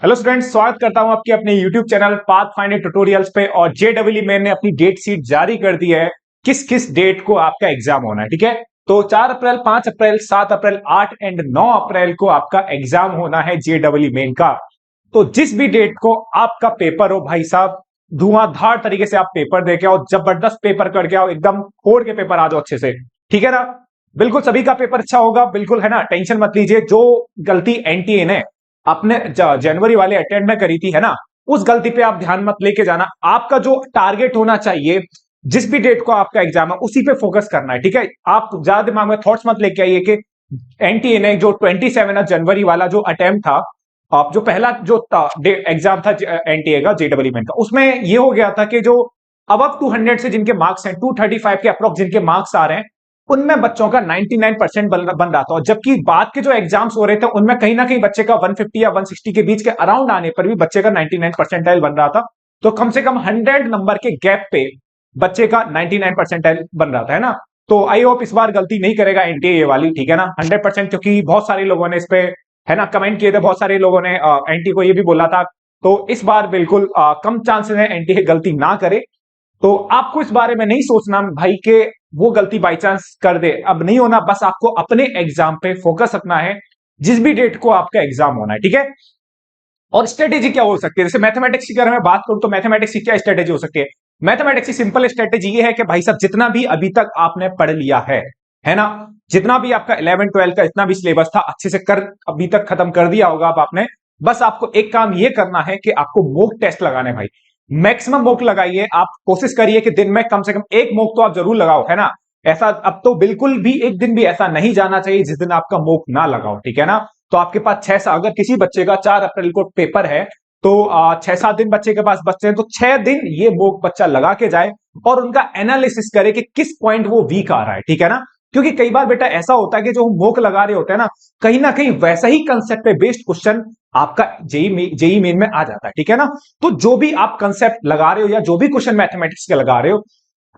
Hello students, स्वागत करता हूं आपके अपने YouTube channel path finder tutorials पे। और जेडब्ल्यू मेन ने अपनी डेट शीट जारी कर दी है किस किस डेट को आपका एग्जाम होना है। ठीक है, तो 4 अप्रैल, 5 अप्रैल, 7 अप्रैल, 8 एंड 9 अप्रैल को आपका एग्जाम होना है जेडब्ल्यू मेन का। तो जिस भी डेट को आपका पेपर हो भाई साहब, धुआंधार तरीके से आप पेपर दे के आओ, जबरदस्त पेपर करके आओ, एकदम फोड़ के पेपर आ जाओ अच्छे से। ठीक है ना, बिल्कुल सभी का पेपर अच्छा होगा, बिल्कुल है ना, टेंशन मत लीजिए। जो गलती एनटीए ने अपने जनवरी वाले अटेम्प्ट में करी थी है ना, उस गलती पे आप ध्यान मत लेके जाना। आपका जो टारगेट होना चाहिए, जिस भी डेट को आपका एग्जाम है उसी पे फोकस करना है। ठीक है, आप ज्यादा दिमाग में थॉट्स मत लेके आइए कि एनटीए ने जो 27 जनवरी वाला जो अटेम्प्ट था, आप जो पहला जो एग्जाम था एनटीए का, जेडब्ल्यू मेन का, उसमें ये हो गया था कि जो अब 200 से जिनके मार्क्स हैं, 235 के अप्रोक्स जिनके मार्क्स आ रहे हैं, उनमें बच्चों का 99% बन रहा था। और जबकि बाद के जो एग्जाम्स हो रहे थे उनमें कहीं ना कहीं बच्चे का 150 या 160 के बीच के अराउंड आने पर भी बच्चे का 99 परसेंटाइल बन रहा था। तो कम से कम 100 नंबर के गैप पे बच्चे का 99 परसेंटाइल बन रहा था, है ना। तो आई होप इस बार गलती नहीं करेगा एनटीए ये वाली, ठीक है ना, 100%। क्योंकि बहुत सारे लोगों ने इस पे है ना कमेंट किए थे, बहुत सारे लोगों ने एनटीए को ये भी बोला था। तो इस बार बिल्कुल कम चांसेस है एनटीए गलती ना करे। तो आपको इस बारे में नहीं सोचना भाई के वो गलती बाई चांस कर दे, अब नहीं होना। बस आपको अपने एग्जाम पे फोकस रखना है, जिस भी डेट को आपका एग्जाम होना है। ठीक है, और स्ट्रेटेजी क्या हो सकती है, जैसे मैथमेटिक्स की अगर मैं बात करूं तो मैथमेटिक्स की क्या स्ट्रेटेजी हो सकती है। मैथमेटिक्स की सिंपल स्ट्रेटेजी ये है कि भाई साहब, जितना भी अभी तक आपने पढ़ लिया है ना, जितना भी आपका 11 12 का इतना भी सिलेबस था अच्छे से कर अभी तक खत्म कर दिया होगा अब आपने। बस आपको एक काम ये करना है कि आपको मॉक टेस्ट लगाने भाई, मैक्सिमम मॉक लगाइए। आप कोशिश करिए कि दिन में कम से कम एक मॉक तो आप जरूर लगाओ, है ना। ऐसा अब तो बिल्कुल भी एक दिन भी ऐसा नहीं जाना चाहिए जिस दिन आपका मॉक ना लगाओ, ठीक है ना। तो आपके पास 6 अगर किसी बच्चे का 4 अप्रैल को पेपर है, तो 6-7 दिन बच्चे के पास बचते हैं, तो 6 दिन ये मॉक बच्चा लगा के जाए और उनका एनालिसिस करे कि किस पॉइंट वो वीक आ रहा है, ठीक है ना। क्योंकि कई बार बेटा ऐसा होता है कि जो हम मॉक लगा रहे होते हैं ना कहीं वैसा ही कंसेप्ट पे बेस्ड क्वेश्चन आपका जेई मेन में आ जाता है, ठीक है ना। तो जो भी आप कंसेप्ट लगा रहे हो या जो भी क्वेश्चन मैथमेटिक्स के लगा रहे हो,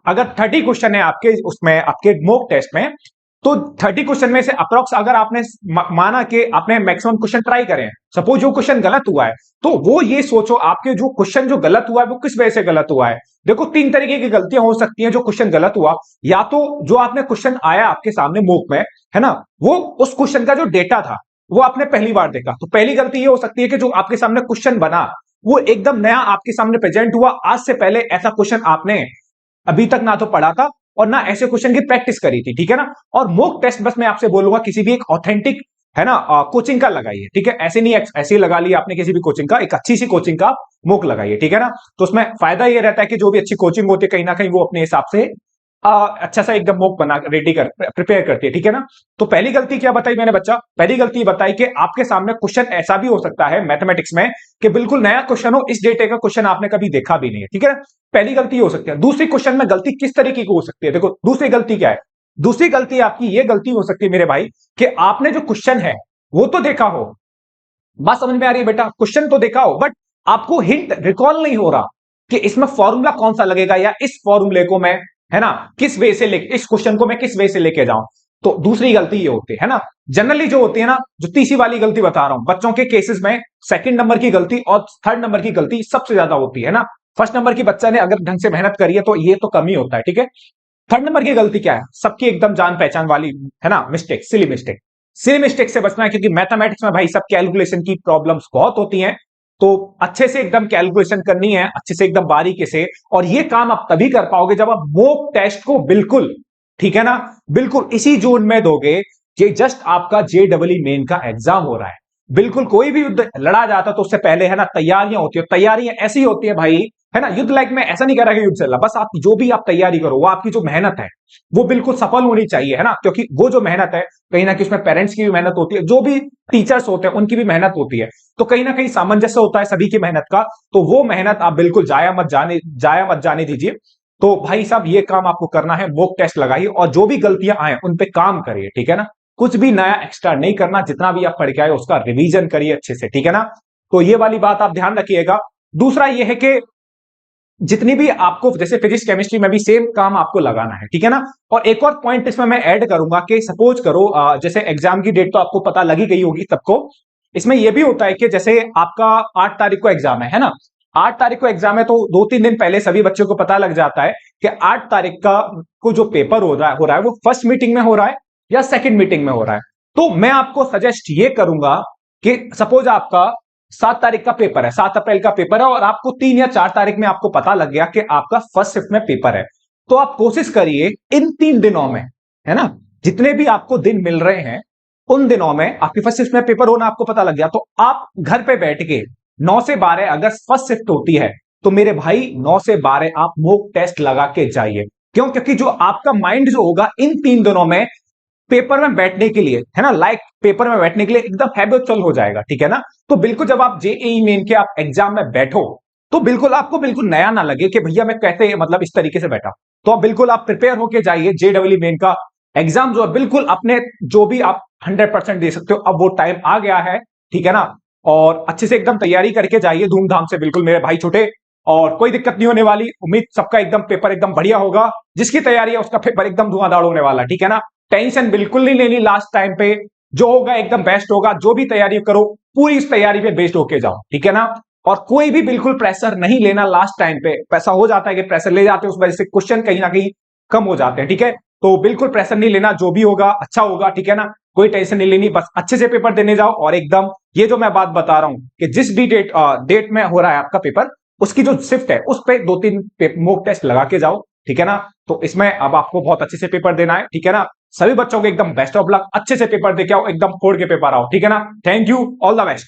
अगर 30 क्वेश्चन है आपके उसमें आपके मॉक टेस्ट में, तो 30 क्वेश्चन में से अप्रोक्स अगर आपने माना कि आपने मैक्सिमम क्वेश्चन ट्राई करें, सपोज जो क्वेश्चन गलत हुआ है, तो वो ये सोचो आपके जो क्वेश्चन जो गलत हुआ है वो किस वजह से गलत हुआ है। देखो 3 तरीके की गलतियां हो सकती हैं जो क्वेश्चन गलत हुआ। या तो जो आपने क्वेश्चन आया आपके सामने मॉक में, है ना, वो उस क्वेश्चन का जो डेटा था वो आपने पहली बार देखा, तो पहली गलती ये हो सकती है कि जो आपके सामने क्वेश्चन बना वो एकदम नया आपके सामने प्रेजेंट हुआ, आज से पहले ऐसा क्वेश्चन आपने अभी तक ना तो पढ़ा था और ना ऐसे क्वेश्चन की प्रैक्टिस करी थी, ठीक है ना। और मॉक टेस्ट बस मैं आपसे बोलूंगा किसी भी एक ऑथेंटिक, है ना, कोचिंग का लगाइए, ठीक है। ऐसे नहीं ऐसे ही लगा लिया आपने किसी भी कोचिंग का, एक अच्छी सी कोचिंग का मॉक लगाइए, ठीक है ना। तो उसमें फायदा ये रहता है कि जो भी अच्छी कोचिंग होती है कहीं ना कहीं वो अपने हिसाब से अच्छा सा एकदम मॉक बना रेडी कर प्रिपेयर करती है, ठीक है ना। तो पहली गलती क्या बताई मैंने बच्चा, पहली गलती बताई कि आपके सामने क्वेश्चन ऐसा भी हो सकता है मैथमेटिक्स में कि बिल्कुल नया क्वेश्चन हो, इस डेटे का क्वेश्चन आपने कभी देखा भी नहीं है, ठीक है ना। पहली गलती हो सकती है। दूसरी क्वेश्चन में गलती किस तरीके की हो सकती है, देखो दूसरी गलती क्या है। दूसरी गलती आपकी ये गलती हो सकती है मेरे भाई कि आपने जो क्वेश्चन है वो तो देखा हो, बात समझ में आ रही है बेटा, क्वेश्चन तो देखा हो बट आपको हिंट रिकॉल नहीं हो रहा कि इसमें फॉर्मूला कौन सा लगेगा या इस फॉर्मूले को मैं, है ना, किस वे से लेके, इस क्वेश्चन को मैं किस वे से लेके जाऊं। तो दूसरी गलती ये होती है ना, जनरली जो होती है ना, जो तीसरी वाली गलती बता रहा हूं बच्चों के केसेस में, सेकंड नंबर की गलती और थर्ड नंबर की गलती सबसे ज्यादा होती है ना। फर्स्ट नंबर की बच्चा ने अगर ढंग से मेहनत करी है तो ये तो कम ही होता है, ठीक है। थर्ड नंबर की गलती क्या है, सबकी एकदम जान पहचान वाली, है ना, mistake, silly mistake. Silly mistake से बचना है क्योंकि मैथमेटिक्स में भाई सब कैलकुलेशन की प्रॉब्लम्स बहुत होती हैं। तो अच्छे से एकदम कैलकुलेशन करनी है, अच्छे से एकदम बारीकी से। और ये काम आप तभी कर पाओगे जब आप मॉक टेस्ट को बिल्कुल, ठीक है ना, बिल्कुल इसी जोन में दोगे कि जस्ट आपका जेडब्ल्यू मेन का एग्जाम हो रहा है। बिल्कुल कोई भी युद्ध लड़ा जाता तो उससे पहले, है ना, तैयारियां होती है। तैयारियां ऐसी होती है भाई, है ना, युद्ध लाइक में ऐसा नहीं कह रहा कि युद्ध चल रहा, बस आप जो भी आप तैयारी करो वो आपकी जो मेहनत है वो बिल्कुल सफल होनी चाहिए, है ना। क्योंकि वो जो मेहनत है कहीं ना कहीं उसमें पेरेंट्स की भी मेहनत होती है, जो भी टीचर्स होते हैं उनकी भी मेहनत होती है। तो कहीं ना कहीं सामंजस्य होता है सभी की मेहनत का। तो वो मेहनत आप बिल्कुल जाया मत जाने दीजिए। तो भाई साहब ये काम आपको करना है, मॉक टेस्ट लगाइए और जो भी गलतियां आए उन पे काम करिए, ठीक है ना। कुछ भी नया एक्स्ट्रा नहीं करना, जितना भी आप पढ़ के आए उसका रिवीजन करिए अच्छे से, ठीक है ना। तो ये वाली बात आप ध्यान रखिएगा। दूसरा ये है कि जितनी भी आपको, जैसे फिजिक्स केमिस्ट्री में भी सेम काम आपको लगाना है, ठीक है ना। और एक और पॉइंट इसमें मैं ऐड करूंगा कि सपोज करो जैसे एग्जाम की डेट तो आपको पता लगी गई होगी सबको, इसमें यह भी होता है कि जैसे आपका 8 तारीख को एग्जाम है ना, 8 तारीख को एग्जाम है तो 2-3 दिन पहले सभी बच्चों को पता लग जाता है कि 8 तारीख का को जो पेपर हो रहा है वो फर्स्ट मीटिंग में हो रहा है या सेकंड मीटिंग में हो रहा है। तो मैं आपको सजेस्ट ये करूंगा कि सपोज आपका 7 तारीख का पेपर है, 7 अप्रैल का पेपर है और आपको 3 या 4 तारीख में आपको पता लग गया कि आपका फर्स्ट शिफ्ट में पेपर है, तो आप कोशिश करिए इन 3 दिनों में, है ना, जितने भी आपको दिन मिल रहे हैं उन दिनों में आपकी फर्स्ट शिफ्ट में पेपर होना आपको पता लग गया तो आप घर पे बैठ के 9 से 12 अगर फर्स्ट शिफ्ट होती है तो मेरे भाई 9 से 12 आप मॉक टेस्ट लगा के जाइए। क्यों? क्योंकि जो आपका माइंड जो होगा इन 3 दिनों में पेपर में बैठने के लिए, है ना, लाइक पेपर में बैठने के लिए एकदम हैबिचुअल हो जाएगा, ठीक है ना। तो बिल्कुल जब आप जेईई मेन के आप एग्जाम में बैठो तो बिल्कुल आपको बिल्कुल नया ना लगे कि भैया मैं कैसे मतलब इस तरीके से बैठा। तो आप बिल्कुल आप प्रिपेयर होके जाइए, जेईई मेन का एग्जाम जो है बिल्कुल अपने जो भी आप 100% दे सकते हो, अब वो टाइम आ गया है, ठीक है ना। और अच्छे से एकदम तैयारी करके जाइए धूमधाम से, बिल्कुल मेरे भाई छोटे, और कोई दिक्कत नहीं होने वाली। उम्मीद सबका एकदम पेपर एकदम बढ़िया होगा, जिसकी तैयारी है उसका पेपर एकदम धुआंधार होने वाला, ठीक है ना। टेंशन बिल्कुल नहीं लेनी, लास्ट टाइम पे जो होगा एकदम बेस्ट होगा। जो भी तैयारी करो पूरी इस तैयारी पे बेस्ड होके जाओ, ठीक है ना। और कोई भी बिल्कुल प्रेशर नहीं लेना लास्ट टाइम पे, पैसा हो जाता है कि प्रेशर ले जाते हैं उस वजह से क्वेश्चन कहीं ना कहीं कम हो जाते हैं, ठीक है। तो बिल्कुल प्रेशर नहीं लेना, जो भी होगा अच्छा होगा, ठीक है ना। कोई टेंशन नहीं लेनी, बस अच्छे से पेपर देने जाओ। और एकदम ये जो मैं बात बता रहा हूं कि जिस भी डेट में हो रहा है आपका पेपर, उसकी जो शिफ्ट है उस पर 2-3 मॉक टेस्ट लगा के जाओ, ठीक है ना। तो इसमें अब आपको बहुत अच्छे से पेपर देना है, ठीक है ना। सभी बच्चों को एकदम बेस्ट ऑफ लक, अच्छे से पेपर देके आओ, एकदम फोड़ के पेपर आओ, ठीक है ना। Thank you, all the best.